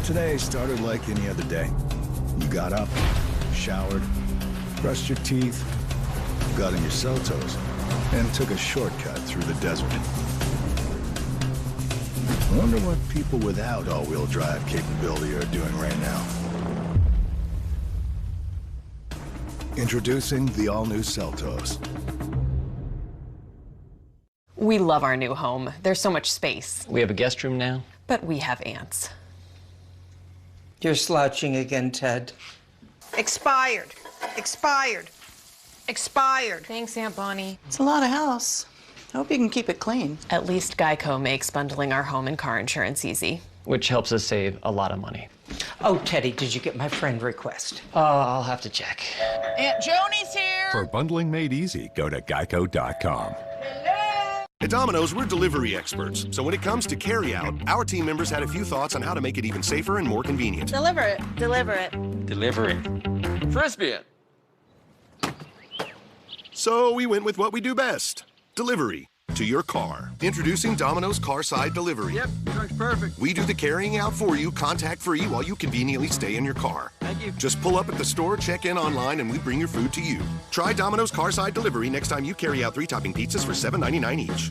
Today started like any other day. You got up, showered, brushed your teeth, got in your Seltos, and took a shortcut through the desert. I wonder what people without all-wheel drive capability are doing right now. Introducing the all-new Seltos. We love our new home. There's so much space. We have a guest room now. But we have ants. You're slouching again, Ted. Expired. Expired. Expired. Thanks, Aunt Bonnie. It's a lot of house. I hope you can keep it clean. At least Geico makes bundling our home and car insurance easy. Which helps us save a lot of money. Oh, Teddy, did you get my friend request? I'll have to check. Aunt Joni's here. For bundling made easy, go to geico.com. At Domino's, we're delivery experts. So when it comes to carry-out, our team members had a few thoughts on how to make it even safer and more convenient. Deliver it. Deliver it. Deliver it. Frisbee it. So we went with what we do best. Delivery to your car. Introducing Domino's Carside Delivery. Yep, truck's perfect. We do the carrying out for you, contact-free, while you conveniently stay in your car. Thank you. Just pull up at the store, check in online, and we bring your food to you. Try Domino's Carside Delivery next time you carry out 3-topping pizzas for $7.99 each.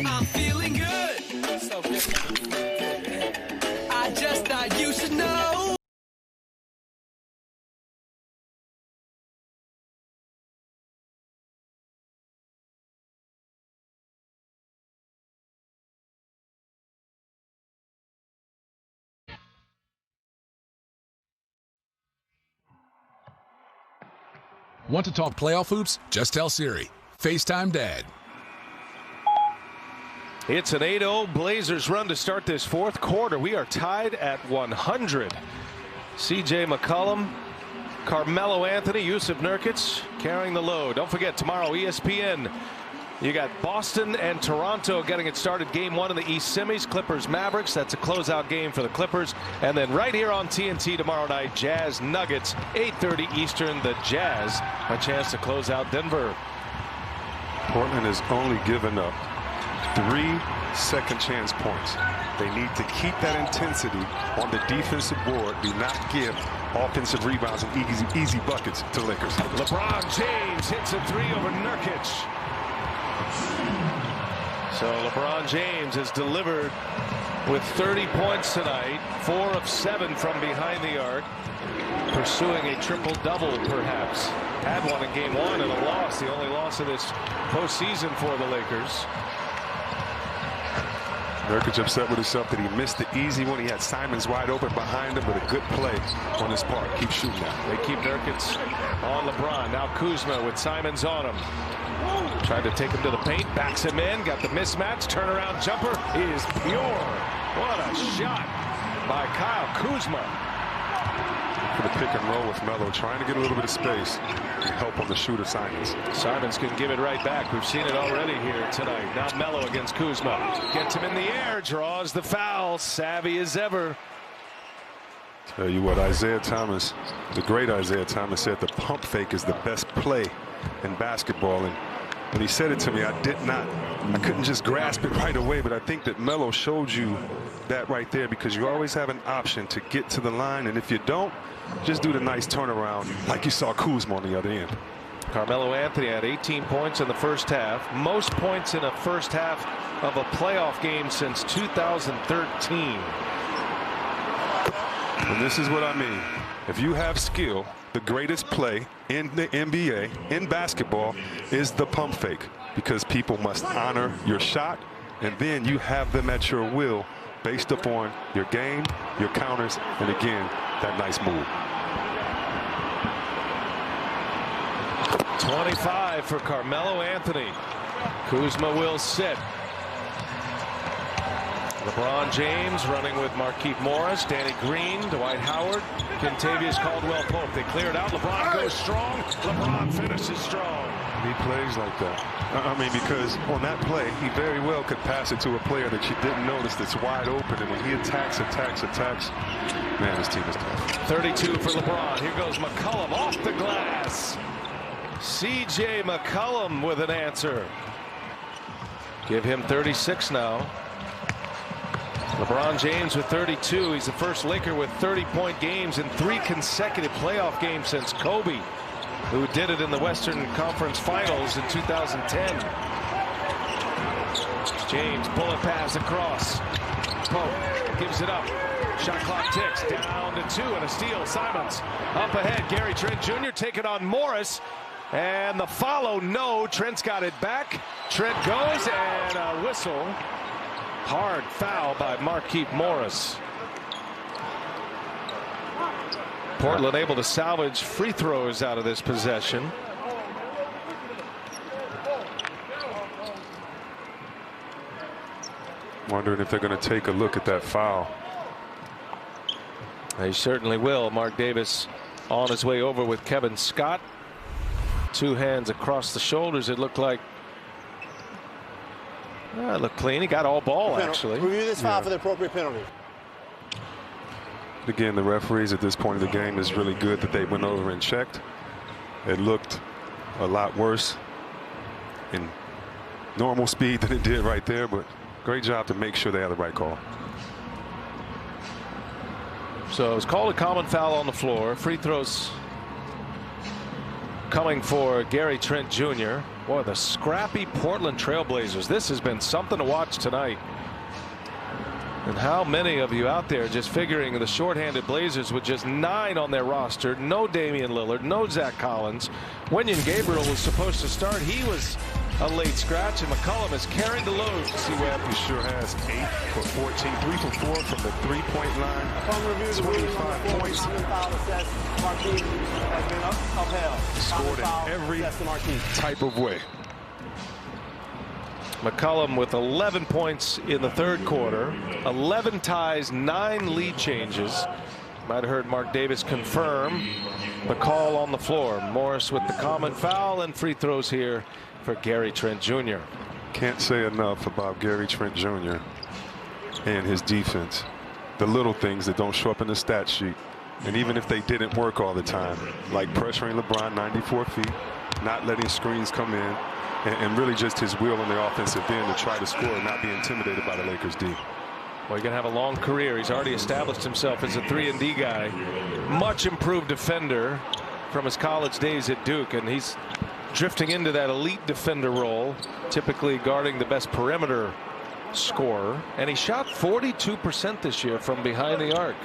I'm feeling good. So good. I just thought you should know. Want to talk playoff hoops? Just tell Siri. FaceTime Dad. It's an 8-0 Blazers run to start this fourth quarter. We are tied at 100. C.J. McCollum, Carmelo Anthony, Yusuf Nurkic carrying the load. Don't forget, tomorrow, ESPN. You got Boston and Toronto getting it started. Game 1 in the East Semis. Clippers Mavericks. That's a closeout game for the Clippers. And then right here on TNT tomorrow night, Jazz Nuggets, 8:30 Eastern. The Jazz a chance to close out Denver. Portland has only given up 3 second chance points. They need to keep that intensity on the defensive board. Do not give offensive rebounds and easy buckets to Lakers. LeBron James hits a 3 over Nurkic. So LeBron James has delivered with 30 points tonight, 4 of 7 from behind the arc, pursuing a triple-double perhaps. Had one in game 1 and a loss, the only loss of this postseason for the Lakers. Nurkic upset with himself that he missed the easy one. He had Simons wide open behind him, but a good play on his part. Keep shooting now. They keep Nurkic on LeBron. Now Kuzma with Simons on him. Tried to take him to the paint, backs him in, got the mismatch, turnaround jumper is pure. What a shot by Kyle Kuzma. For the pick and roll with Melo, trying to get a little bit of space to help on the shooter Simons. Simons can give it right back. We've seen it already here tonight. Now Melo against Kuzma. Gets him in the air, draws the foul, savvy as ever. Tell you what, Isaiah Thomas, the great Isaiah Thomas, said the pump fake is the best play in basketball. And when he said it to me, I couldn't just grasp it right away, but I think that Melo showed you that right there, because you always have an option to get to the line, and if you don't, just do the nice turnaround like you saw Kuzma on the other end. Carmelo Anthony had 18 points in the first half, most points in a first half of a playoff game since 2013. And this is what I mean. If you have skill, the greatest play in the NBA, in basketball, is the pump fake, because people must honor your shot, and then you have them at your will based upon your game, your counters, and again, that nice move. 25 for Carmelo Anthony. Kuzma will sit. LeBron James running with Markieff Morris, Danny Green, Dwight Howard, Kentavious Caldwell-Pope. They clear it out. LeBron goes strong. LeBron finishes strong. He plays like that. I mean, because on that play, he very well could pass it to a player that you didn't notice that's wide open. And when he attacks, man, this team is tough. 32 for LeBron. Here goes McCollum off the glass. C.J. McCollum with an answer. Give him 36 now. LeBron James with 32. He's the first Laker with 30-point games in 3 consecutive playoff games since Kobe, who did it in the Western Conference Finals in 2010. James, bullet pass across. Pope gives it up. Shot clock ticks. Down to 2 and a steal. Simons up ahead. Gary Trent Jr. taking on Morris. And the follow, no. Trent's got it back. Trent goes, and a whistle. Hard foul by Markieff Morris. Portland able to salvage free throws out of this possession. Wondering if they're going to take a look at that foul. They certainly will. Mark Davis on his way over with Kevin Scott. 2 hands across the shoulders. It looked like. It looked clean. He got all ball, actually. Review this foul for the appropriate penalty. Again, the referees at this point of the game is really good that they went over and checked. It looked a lot worse in normal speed than it did right there, but great job to make sure they had the right call. So it was called a common foul on the floor. Free throws coming for Gary Trent Jr. Boy, the scrappy Portland Trailblazers. This has been something to watch tonight. And how many of you out there just figuring the shorthanded Blazers with just 9 on their roster, no Damian Lillard, no Zach Collins. Wenyen Gabriel was supposed to start. He was a late scratch, and McCollum has carried the load. See Webb, he sure has 8 for 14, 3 for 4 from the 3-point line. 25 points. Scored in every type of way. McCollum with 11 points in the 3rd quarter, 11 ties, 9 lead changes. Might have heard Mark Davis confirm the call on the floor. Morris with the common foul, and free throws here for Gary Trent Jr. Can't say enough about Gary Trent Jr. and his defense. The little things that don't show up in the stat sheet. And even if they didn't work all the time, like pressuring LeBron 94 feet, not letting screens come in, and really just his will on the offensive end to try to score and not be intimidated by the Lakers D. Well, he's going to have a long career. He's already established himself as a 3-and-D guy. Much improved defender from his college days at Duke, and he's drifting into that elite defender role, typically guarding the best perimeter scorer. And he shot 42% this year from behind the arc.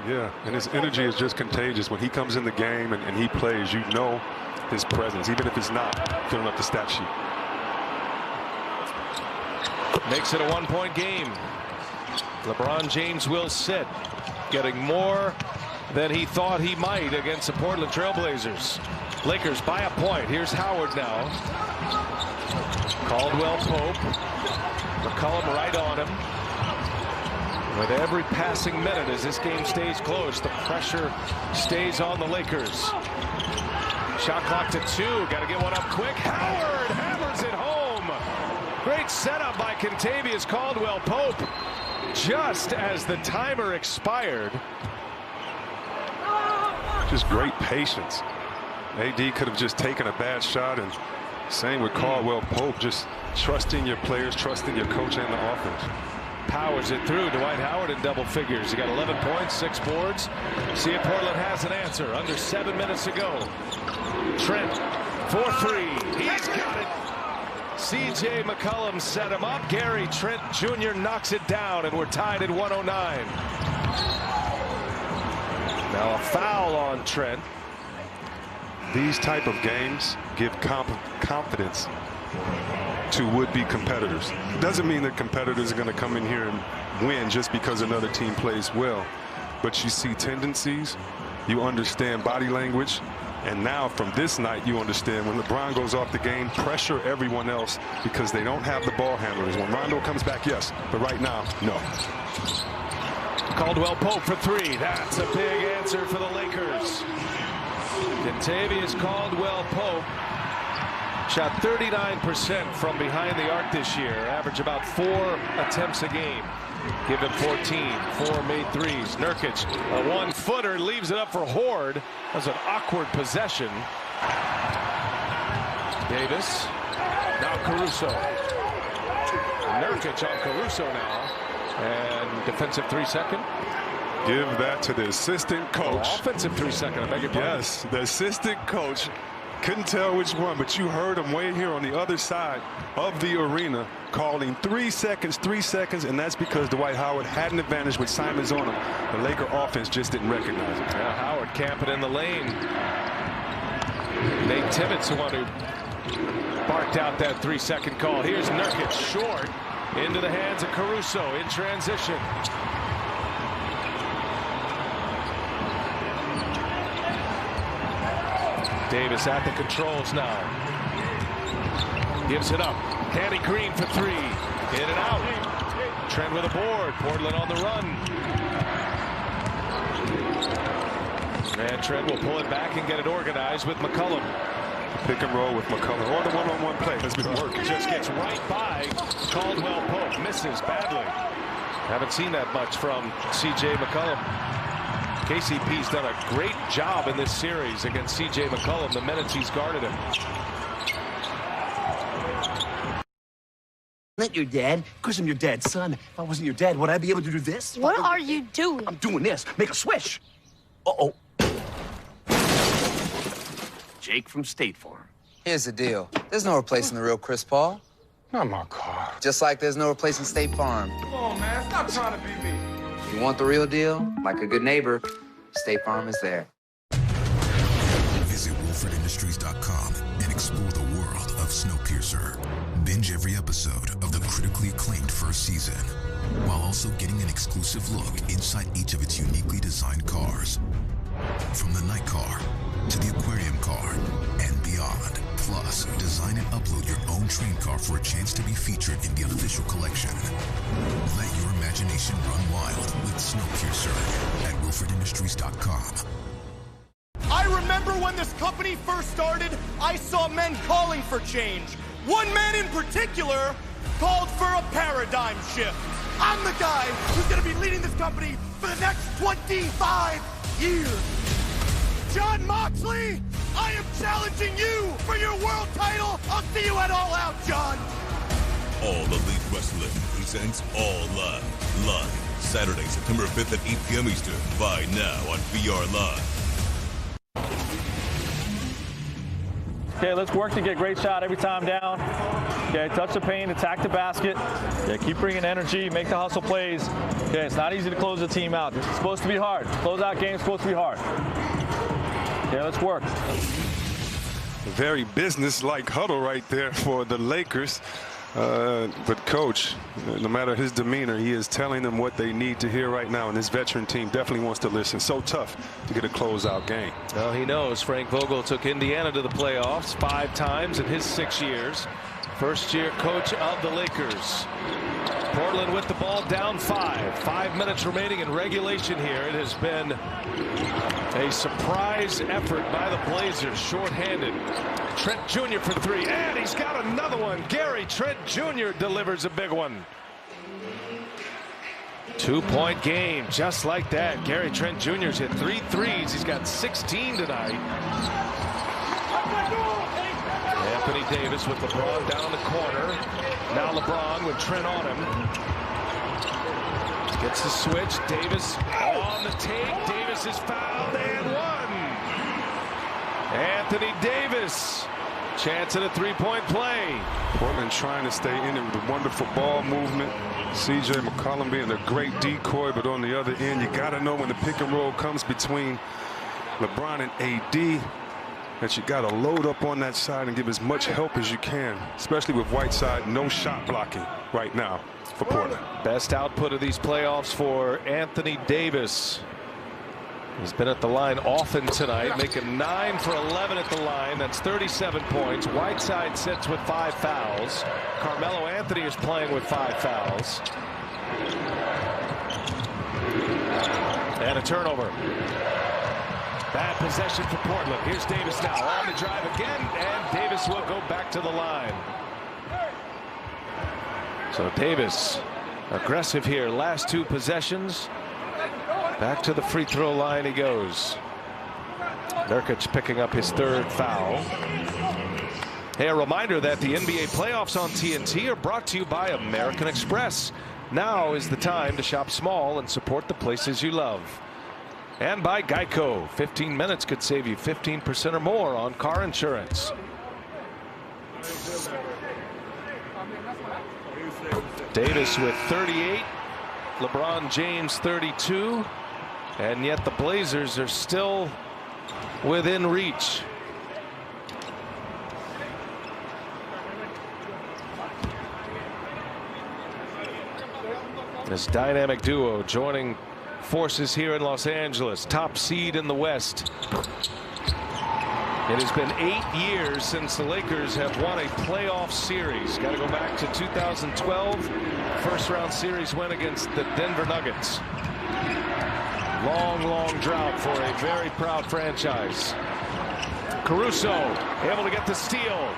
Yeah, and his energy is just contagious. When he comes in the game and he plays, you know his presence, even if it's not filling up the stat sheet. Makes it a 1-point game. LeBron James will sit, getting more than he thought he might against the Portland Trailblazers. Lakers by a point. Here's Howard now. Caldwell-Pope. McCollum right on him. With every passing minute as this game stays close, the pressure stays on the Lakers. Shot clock to 2. Got to get one up quick. Howard hammers it home. Great setup by Kentavious Caldwell-Pope. Just as the timer expired. Just great patience. AD could have just taken a bad shot, and same with Caldwell-Pope, just trusting your players, trusting your coach and the offense. Powers it through. Dwight Howard in double figures. He got 11 points, 6 boards. See if Portland has an answer. Under 7 minutes to go. Trent for 3. He's got it. C.J. McCollum set him up. Gary Trent Jr. knocks it down, and we're tied at 109. Now a foul on Trent. These type of games give confidence to would-be competitors. It doesn't mean that competitors are going to come in here and win just because another team plays well. But you see tendencies, you understand body language, And now from this night, you understand when LeBron goes off the game, pressure everyone else because they don't have the ball handlers. When Rondo comes back, yes, but right now, no. Caldwell Pope for three. That's a big answer for the Lakers. Kentavious Caldwell Pope shot 39% from behind the arc this year. Average about 4 attempts a game. Give him 14. 4 made threes. Nurkic, a one-footer, leaves it up for Horde. That's an awkward possession. Davis. Now Caruso. Nurkic on Caruso now. And defensive 3-second. Give that to the assistant coach. Offensive 3-second, I beg your pardon. Yes, the assistant coach. Couldn't tell which one, but you heard him way here on the other side of the arena calling 3 seconds, and that's because Dwight Howard had an advantage with Simons on him. The Laker offense just didn't recognize it. Yeah, Howard camping in the lane. Nate Tibbetts, the one who barked out that 3-second call. Here's Nurkic, short, into the hands of Caruso in transition. Davis at the controls now. Gives it up. Danny Green for three. In and out. Trent with a board. Portland on the run. And Trent will pull it back and get it organized with McCollum. Pick and roll with McCollum. Or the one-on-one play has been working. Just gets right by Caldwell Pope. Misses badly. Haven't seen that much from C.J. McCollum. KCP's done a great job in this series against C.J. McCollum the minutes he's guarded him. Not your dad? Of course I'm your dad's son. If I wasn't your dad, would I be able to do this? What are you doing? I'm doing this. Make a swish. Uh-oh. Jake from State Farm. Here's the deal. There's no replacing the real Chris Paul. Not my car. Just like there's no replacing State Farm. Come on, man. Stop trying to be me. You want the real deal? Like a good neighbor, State Farm is there. Visit WolfordIndustries.com and explore the world of Snowpiercer. Binge every episode of the critically acclaimed first season, while also getting an exclusive look inside each of its uniquely designed cars. From the night car to the aquarium car and beyond. Plus, design and upload your own train car for a chance to be featured in the official collection. Let your imagination run wild with Snowpiercer at WolfordIndustries.com. I remember when this company first started, I saw men calling for change. One man in particular called for a paradigm shift. I'm the guy who's gonna be leading this company for the next 25 years. John Moxley, I am challenging you for your world title. I'll see you at All Out, John. All Elite Wrestling presents All Live. Live, Saturday, September 5th at 8 p.m. Eastern. Buy now on VR Live. Okay, let's work to get great shot every time down. Okay, touch the paint, attack the basket. Yeah, keep bringing energy, make the hustle plays. Okay, it's not easy to close the team out. It's supposed to be hard. Close-out game's supposed to be hard. Okay, let's work. Very business-like huddle right there for the Lakers. But Coach, no matter his demeanor, he is telling them what they need to hear right now, and this veteran team definitely wants to listen. So tough to get a closeout game. Well, he knows. Frank Vogel took Indiana to the playoffs 5 times in his 6 years. First-year coach of the Lakers. Portland with the ball down 5. 5 minutes remaining in regulation here. It has been a surprise effort by the Blazers, shorthanded. Trent Jr. for 3, and he's got another one. Gary Trent Jr. delivers a big one. 2-point game, just like that. Gary Trent Jr.'s hit 3 threes. He's got 16 tonight. Anthony Davis with LeBron down the corner. Now LeBron with Trent on him. Gets the switch. Davis on the take. Davis is fouled and one. Anthony Davis. Chance at a 3-point play. Portland trying to stay in it with a wonderful ball movement. C.J. McCollum being a great decoy, but on the other end, you got to know when the pick and roll comes between LeBron and A.D. that you got to load up on that side and give as much help as you can, especially with Whiteside. No shot blocking right now for Portland. Best output of these playoffs for Anthony Davis. He's been at the line often tonight, making 9 for 11 at the line. That's 37 points. Whiteside sits with 5 fouls. Carmelo Anthony is playing with 5 fouls. And a turnover. Bad possession for Portland. Here's Davis now on the drive again, and Davis will go back to the line. So Davis aggressive here. Last 2 possessions. Back to the free throw line he goes. Nurkic picking up his 3rd foul. Hey, a reminder that the NBA playoffs on TNT are brought to you by American Express. Now is the time to shop small and support the places you love. And by Geico. 15 minutes could save you 15% or more on car insurance. Davis with 38. LeBron James 32. And yet the Blazers are still within reach. This dynamic duo joining forces here in Los Angeles, top seed in the West. It has been 8 years since the Lakers have won a playoff series. Got to go back to 2012. First round series win against the Denver Nuggets. Long drought for a very proud franchise. Caruso able to get the steal.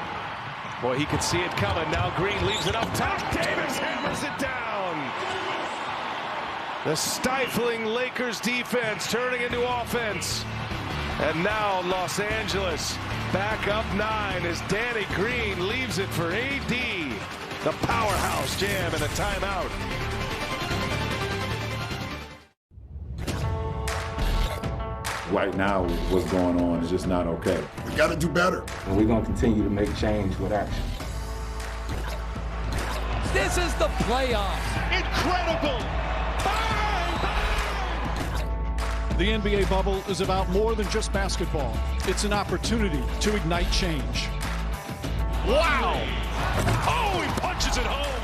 Boy, he could see it coming. Now Green leaves it up top. Davis hammers it down. The stifling Lakers defense turning into offense. And now Los Angeles back up 9 as Danny Green leaves it for AD. The powerhouse jam and a timeout. Right now, what's going on is just not okay. We got to do better. And we're going to continue to make change with action. This is the playoffs. Incredible. The NBA bubble is about more than just basketball. It's an opportunity to ignite change. Wow! Oh, he punches it home.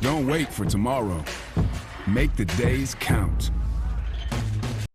Don't wait for tomorrow. Make the days count.